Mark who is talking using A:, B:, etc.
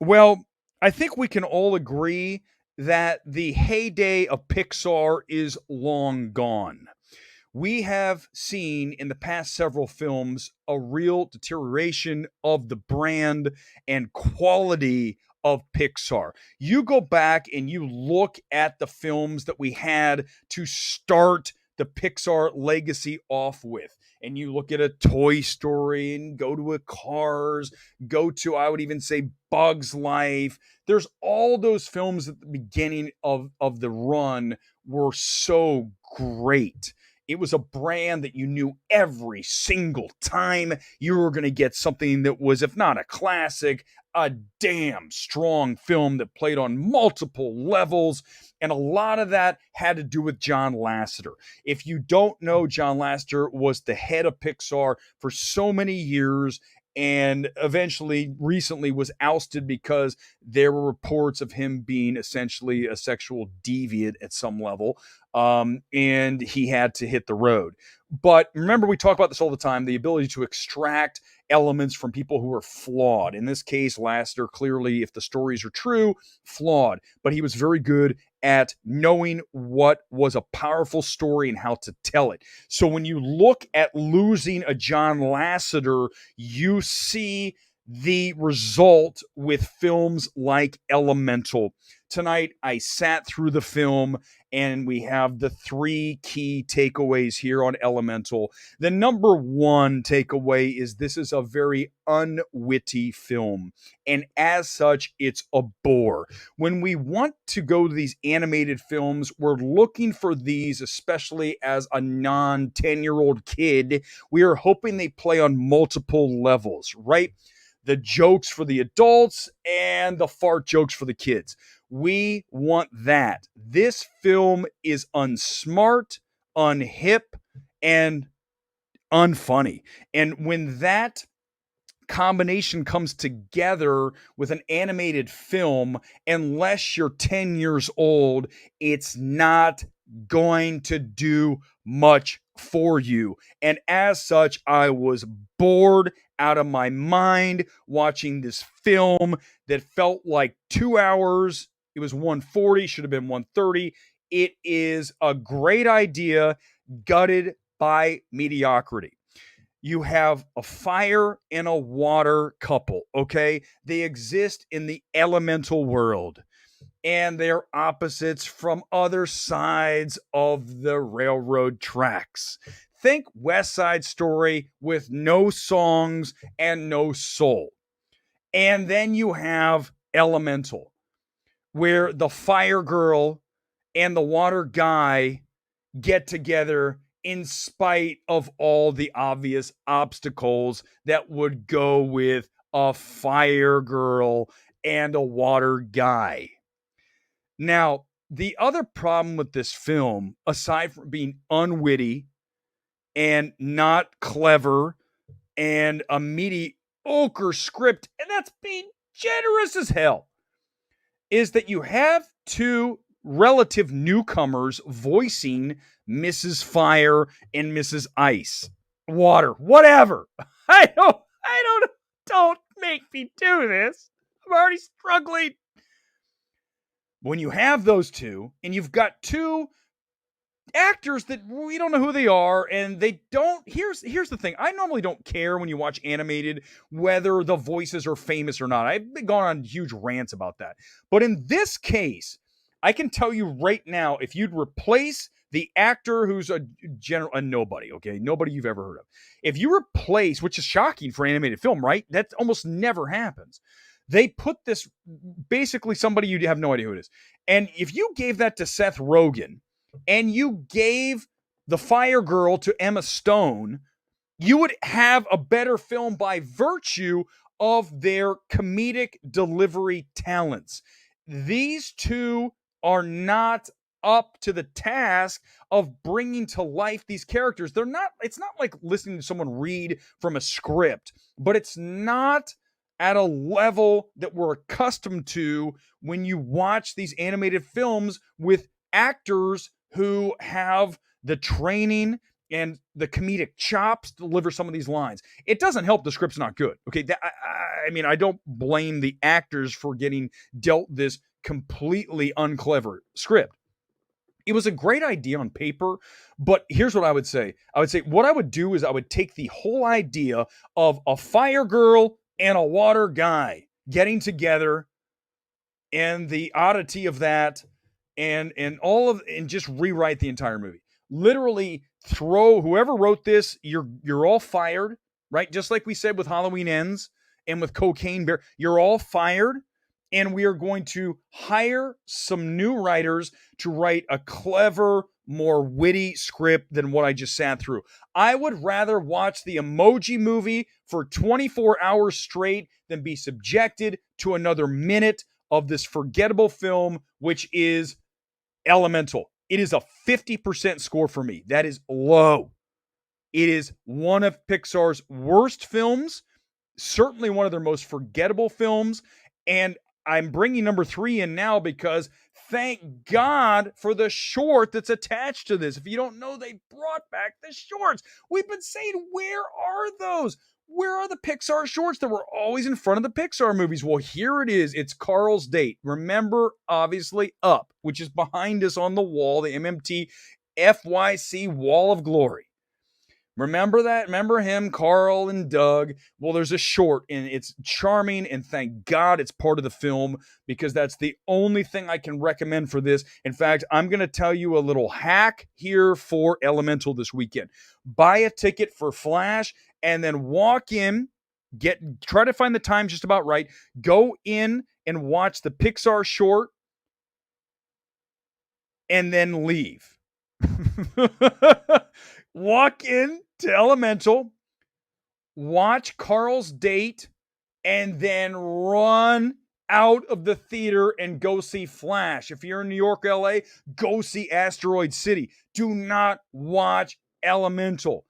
A: Well, I think we can all agree that the heyday of Pixar is long gone. We have seen in the past several films a real deterioration of the brand and quality of Pixar. You go back and you look at the films that we had to start the Pixar legacy off with. And you look at a Toy Story and go to a Cars, go to, I would even say, Bugs Life. There's all those films at the beginning of the run were so great. It was a brand that you knew every single time you were going to get something that was, if not a classic, a damn strong film that played on multiple levels. And a lot of that had to do with John Lasseter. If you don't know, John Lasseter was the head of Pixar for so many years and eventually recently was ousted because there were reports of him being essentially a sexual deviant at some level. And he had to hit the road. But remember, we talk about this all the time, the ability to extract elements from people who are flawed. In this case, Lasseter clearly, if the stories are true, flawed. But he was very good at knowing what was a powerful story and how to tell it. So when you look at losing a John Lasseter, you see the result with films like Elemental. Tonight, I sat through the film and we have the three key takeaways here on Elemental. The number one takeaway is this is a very unwitty film, and as such, it's a bore. When we want to go to these animated films, we're looking for these, especially as a non 10-year-old kid. We are hoping they play on multiple levels, right? The jokes for the adults and the fart jokes for the kids. We want that. This film is unsmart, unhip, and unfunny. And when that combination comes together with an animated film, unless you're 10 years old, it's not going to do much for you. And as such, I was bored out of my mind watching this film that felt like 2 hours. It was 140, should have been 130. It is a great idea, gutted by mediocrity. You have a fire and a water couple, okay? They exist in the elemental world, and they're opposites from other sides of the railroad tracks. Think West Side Story with no songs and no soul. And then you have Elemental, where the fire girl and the water guy get together in spite of all the obvious obstacles that would go with a fire girl and a water guy. Now, the other problem with this film, aside from being unwitty and not clever and a mediocre script, and that's being generous as hell, is that you have two relative newcomers voicing Mrs. Fire and Mrs. Ice. Water, whatever. Don't make me do this. I'm already struggling. When you have those two, and you've got two actors that we don't know who they are, and they don't. Here's the thing. I normally don't care when you watch animated whether the voices are famous or not. I've been gone on huge rants about that. But in this case, I can tell you right now, if you'd replace the actor who's a nobody, okay, nobody you've ever heard of, if you replace, which is shocking for animated film, right? That almost never happens. They put this basically somebody you have no idea who it is, and if you gave that to Seth Rogen and you gave the Fire Girl to Emma Stone, you would have a better film by virtue of their comedic delivery talents. These two are not up to the task of bringing to life these characters. They're not, it's not like listening to someone read from a script, but it's not at a level that we're accustomed to when you watch these animated films with actors who have the training and the comedic chops to deliver some of these lines. It doesn't help the script's not good. Okay, I mean, I don't blame the actors for getting dealt this completely unclever script. It was a great idea on paper, but here's what I would say. I would say what I would do is I would take the whole idea of a fire girl and a water guy getting together and the oddity of that and just rewrite the entire movie. Literally throw whoever wrote this, you're all fired, right? Just like we said with Halloween Ends and with Cocaine Bear, you're all fired. And we are going to hire some new writers to write a clever, more witty script than what I just sat through. I would rather watch the Emoji Movie for 24 hours straight than be subjected to another minute of this forgettable film, which is Elemental. It is a 50% score for me. That is low. It is one of Pixar's worst films, certainly one of their most forgettable films, and I'm bringing number 3 in now because thank God for the short that's attached to this. If you don't know, they brought back the shorts. We've been saying, where are those? Where are the Pixar shorts that were always in front of the Pixar movies? Well, here it is. It's Carl's Date. Remember, obviously, Up, which is behind us on the wall, the MMT FYC Wall of Glory. Remember that? Remember him, Carl and Doug? Well, there's a short, and it's charming, and thank God it's part of the film because that's the only thing I can recommend for this. In fact, I'm going to tell you a little hack here for Elemental this weekend. Buy a ticket for Flash, and then walk in, try to find the time just about right, go in and watch the Pixar short, and then leave. Walk in to Elemental, watch Carl's Date, and then run out of the theater and go see Flash. If you're in New York, LA, go see Asteroid City. Do not watch Elemental.